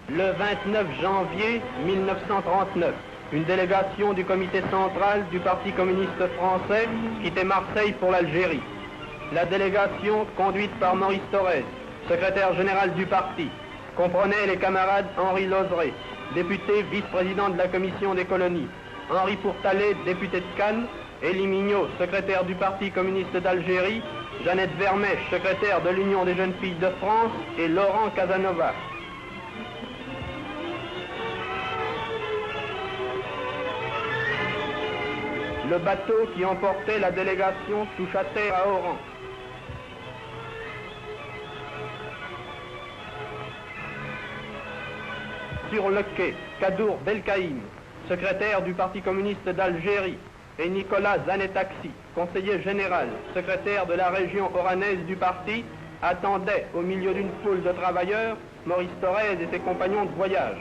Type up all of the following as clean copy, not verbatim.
Le 29 janvier 1939, une délégation du comité central du Parti communiste français quittait Marseille pour l'Algérie. La délégation, conduite par Maurice Thorez, secrétaire général du parti, comprenait les camarades Henri Lozeret, député vice-président de la commission des colonies, Henri Pourtalais, député de Cannes, Élie Mignot, secrétaire du Parti communiste d'Algérie, Jeannette Vermèche, secrétaire de l'Union des jeunes filles de France, et Laurent Casanova. Le bateau qui emportait la délégation toucha terre à Oran. Sur le quai, Kadour Belkaïm, secrétaire du Parti communiste d'Algérie, et Nicolas Zanetaxi, conseiller général, secrétaire de la région oranaise du parti, attendaient au milieu d'une foule de travailleurs Maurice Thorez et ses compagnons de voyage.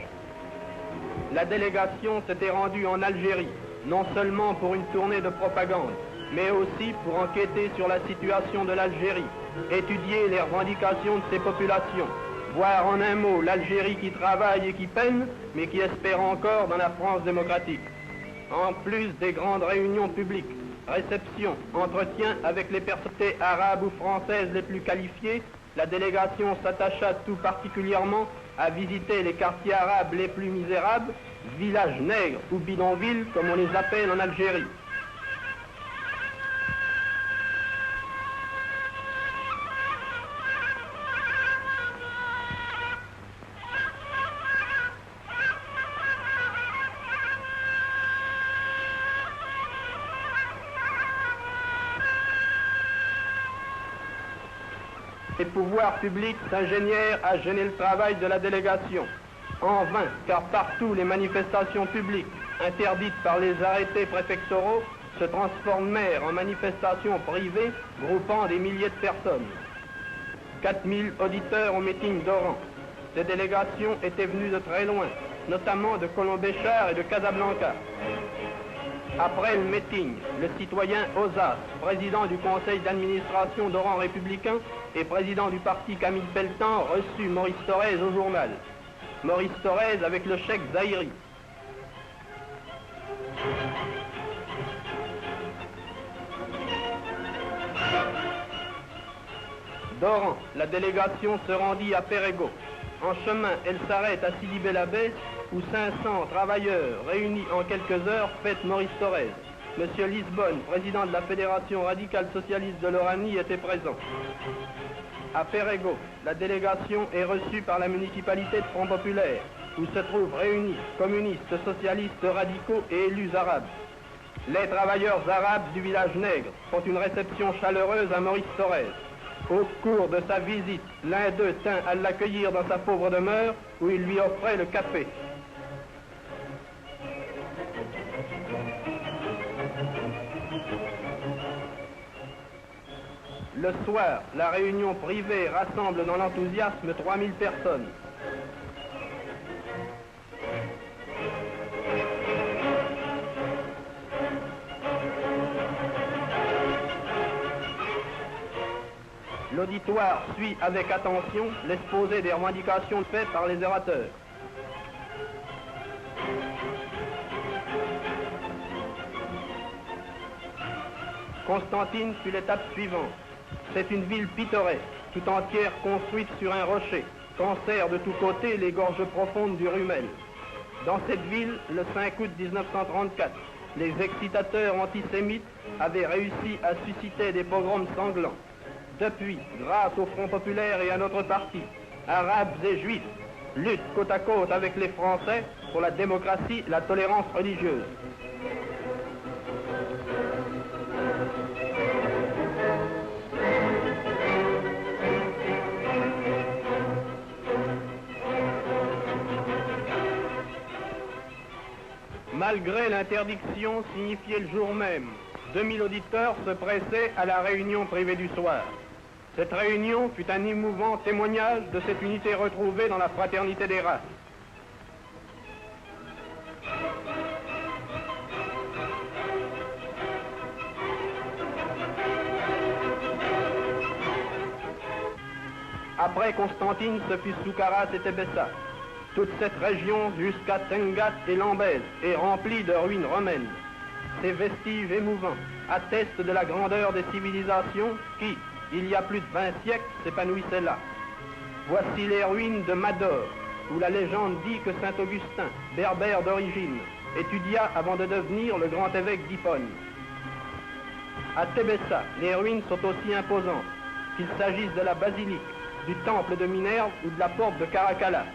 La délégation s'était rendue en Algérie, non seulement pour une tournée de propagande, mais aussi pour enquêter sur la situation de l'Algérie, étudier les revendications de ses populations, voir en un mot l'Algérie qui travaille et qui peine, mais qui espère encore dans la France démocratique. En plus des grandes réunions publiques, réceptions, entretiens avec les personnalités arabes ou françaises les plus qualifiées, la délégation s'attacha tout particulièrement à visiter les quartiers arabes les plus misérables, villages nègres ou bidonvilles comme on les appelle en Algérie. Les pouvoirs publics s'ingénièrent à gêner le travail de la délégation. En vain, car partout les manifestations publiques, interdites par les arrêtés préfectoraux, se transformèrent en manifestations privées groupant des milliers de personnes. 4000 auditeurs au meeting d'Oran. Ces délégations étaient venues de très loin, notamment de Colombéchard et de Casablanca. Après le meeting, le citoyen Ozas, président du conseil d'administration d'Oran républicain et président du parti Camille Pelletan, reçut Maurice Thorez au journal. Maurice Thorez avec le chèque Zahiri. D'Oran, la délégation se rendit à Périgueux. En chemin, elle s'arrête à Sidi Bel Abbès, où 500 travailleurs réunis en quelques heures fêtent Maurice Thorez. Monsieur Lisbonne, président de la Fédération radicale socialiste de l'Oranie, était présent. À Périgueux, la délégation est reçue par la municipalité de Front Populaire, où se trouvent réunis communistes, socialistes, radicaux et élus arabes. Les travailleurs arabes du village nègre font une réception chaleureuse à Maurice Thorez. Au cours de sa visite, l'un d'eux tint à l'accueillir dans sa pauvre demeure, où il lui offrait le café. Le soir, la réunion privée rassemble dans l'enthousiasme 3000 personnes. L'auditoire suit avec attention l'exposé des revendications faites par les orateurs. Constantine fut l'étape suivante. C'est une ville pittoresque, tout entière construite sur un rocher, qu'enserrent de tous côtés les gorges profondes du Rumel. Dans cette ville, le 5 août 1934, les excitateurs antisémites avaient réussi à susciter des pogroms sanglants. Depuis, grâce au Front populaire et à notre parti, arabes et juifs luttent côte à côte avec les Français pour la démocratie et la tolérance religieuse. Malgré l'interdiction signifiée le jour même, 2000 auditeurs se pressaient à la réunion privée du soir. Cette réunion fut un émouvant témoignage de cette unité retrouvée dans la fraternité des races. Après Constantine, ce fut Soukaras et Tébessa. Toute cette région jusqu'à Tengat et Lambèse est remplie de ruines romaines. Ces vestiges émouvants attestent de la grandeur des civilisations qui, il y a plus de 20 siècles, s'épanouissaient là. Voici les ruines de Mador, où la légende dit que saint Augustin, berbère d'origine, étudia avant de devenir le grand évêque d'Hippone. À Tébessa, les ruines sont aussi imposantes, qu'il s'agisse de la basilique, du temple de Minerve ou de la porte de Caracalla.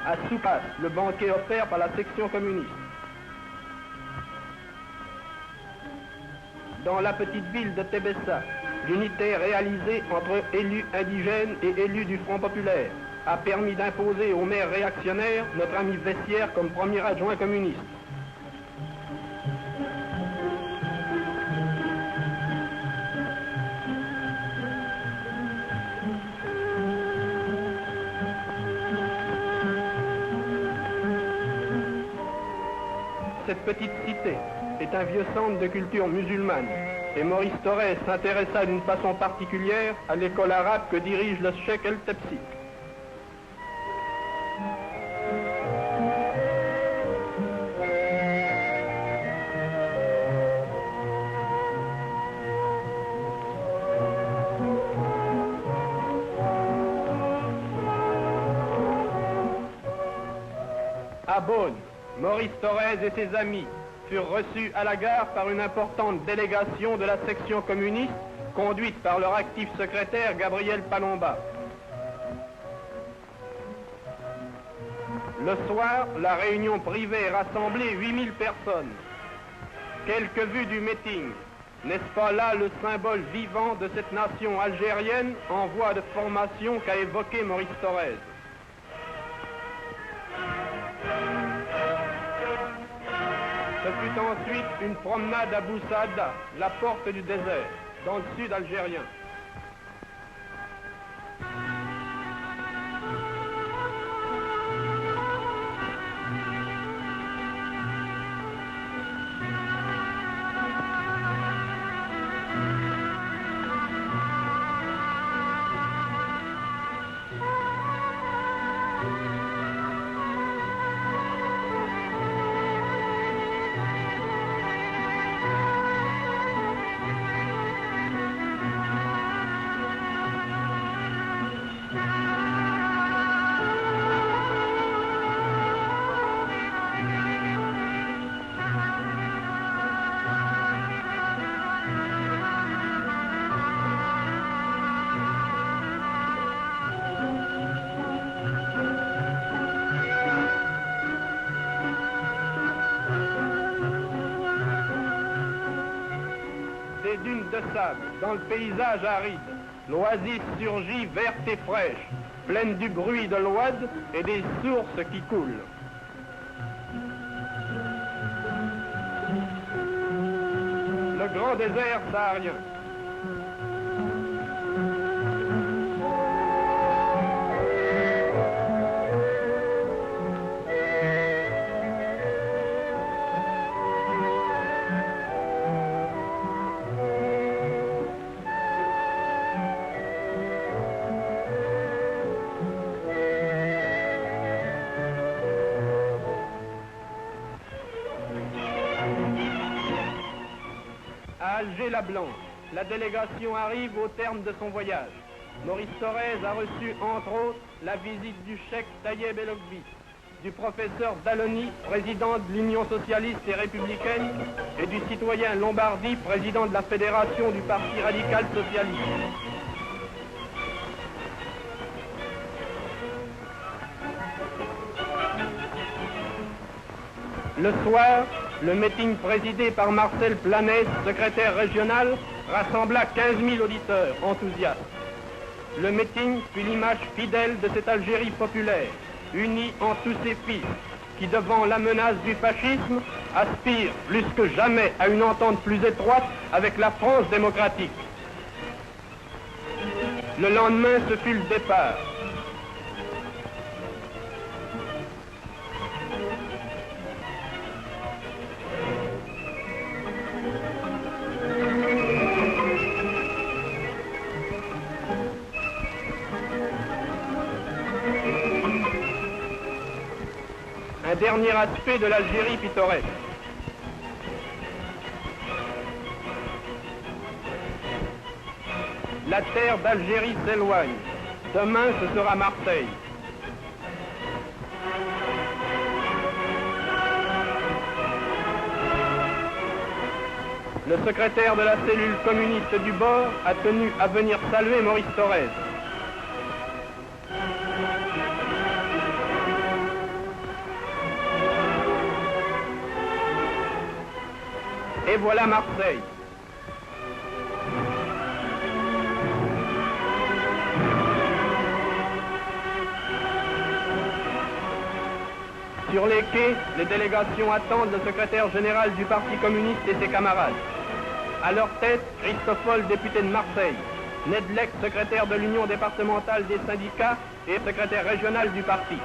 À Soupas, le banquet offert par la section communiste. Dans la petite ville de Tébessa, l'unité réalisée entre élus indigènes et élus du Front populaire a permis d'imposer au maire réactionnaire notre ami Vessière comme premier adjoint communiste. Cette petite cité est un vieux centre de culture musulmane et Maurice Thorez s'intéressa d'une façon particulière à l'école arabe que dirige le Cheikh El-Tepsi. À Beaune, Maurice Thorez et ses amis furent reçus à la gare par une importante délégation de la section communiste conduite par leur actif secrétaire Gabriel Palomba. Le soir, la réunion privée rassemblait 8000 personnes. Quelques vues du meeting. N'est-ce pas là le symbole vivant de cette nation algérienne en voie de formation qu'a évoqué Maurice Thorez? Ce fut ensuite une promenade à Boussada, la porte du désert, dans le sud algérien. Des dunes de sable, dans le paysage aride, l'oasis surgit verte et fraîche, pleine du bruit de l'Oued et des sources qui coulent. Le grand désert saharien. À Alger-la-Blanche, la délégation arrive au terme de son voyage. Maurice Thorez a reçu, entre autres, la visite du cheikh Tayeb El-Okbi, du professeur Dalloni, président de l'Union socialiste et républicaine, et du citoyen Lombardi, président de la fédération du Parti radical socialiste. Le soir, le meeting présidé par Marcel Planès, secrétaire régional, rassembla 15 000 auditeurs enthousiastes. Le meeting fut l'image fidèle de cette Algérie populaire, unie en tous ses fils, qui, devant la menace du fascisme, aspire plus que jamais à une entente plus étroite avec la France démocratique. Le lendemain, ce fut le départ. Un dernier aspect de l'Algérie pittoresque. La terre d'Algérie s'éloigne. Demain, ce sera Marseille. Le secrétaire de la cellule communiste du bord a tenu à venir saluer Maurice Thorez. Et voilà Marseille. Sur les quais, les délégations attendent le secrétaire général du Parti communiste et ses camarades. À leur tête, Christoffel, député de Marseille, Ned Leck, secrétaire de l'Union départementale des syndicats et secrétaire régional du parti.